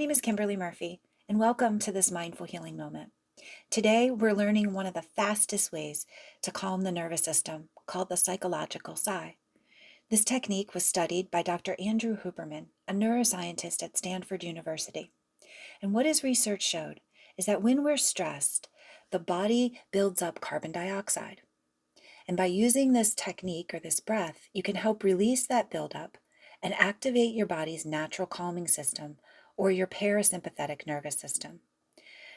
name is Kimberly Murphy, and welcome to this Mindful Healing Moment. Today, we're learning one of the fastest ways to calm the nervous system, called the psychological sigh. This technique was studied by Dr. Andrew Huberman, a neuroscientist at Stanford University. And what his research showed is that when we're stressed, the body builds up carbon dioxide. And by using this technique or this breath, you can help release that buildup and activate your body's natural calming system or your parasympathetic nervous system.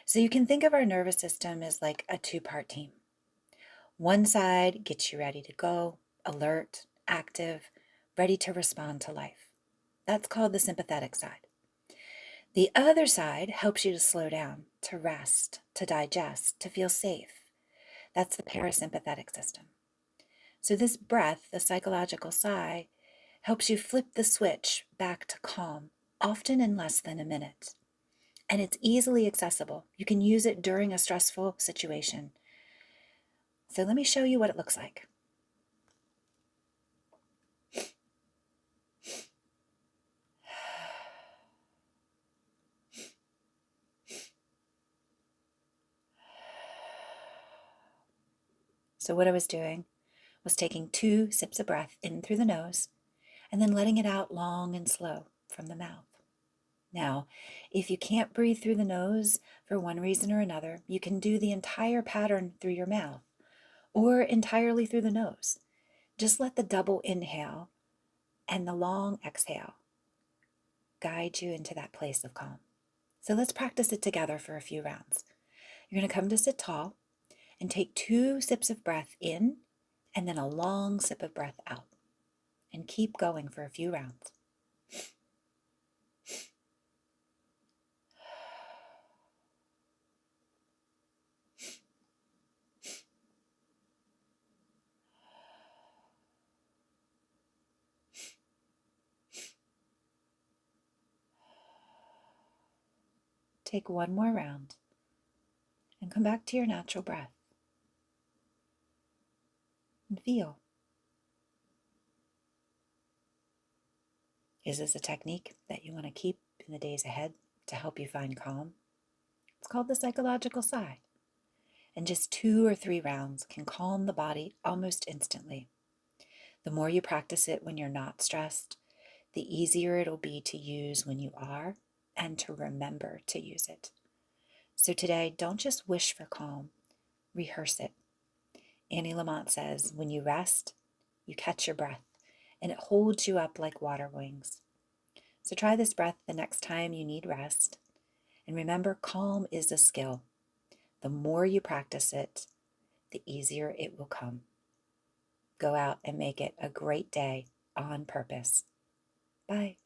So you can think of our nervous system as like a two-part team. One side gets you ready to go, alert, active, ready to respond to life. That's called the sympathetic side. The other side helps you to slow down, to rest, to digest, to feel safe. That's the parasympathetic system. So this breath, the psychological sigh, helps you flip the switch back to calm, often in less than a minute. And it's easily accessible. You can use it during a stressful situation. So let me show you what it looks like. So what I was doing was taking 2 sips of breath in through the nose and then letting it out long and slow from the mouth. Now, if you can't breathe through the nose for one reason or another, you can do the entire pattern through your mouth or entirely through the nose. Just let the double inhale and the long exhale guide you into that place of calm. So let's practice it together for a few rounds. You're going to come to sit tall and take 2 sips of breath in and then a long sip of breath out. And keep going for a few rounds. Take one more round and come back to your natural breath. And feel. Is this a technique that you want to keep in the days ahead to help you find calm? It's called the psychological sigh. And just 2 or 3 rounds can calm the body almost instantly. The more you practice it when you're not stressed, the easier it'll be to use when you are and to remember to use it. So today, don't just wish for calm, rehearse it. Annie Lamott says, when you rest, you catch your breath and it holds you up like water wings. So try this breath the next time you need rest. And remember, calm is a skill. The more you practice it, the easier it will come. Go out and make it a great day on purpose. Bye.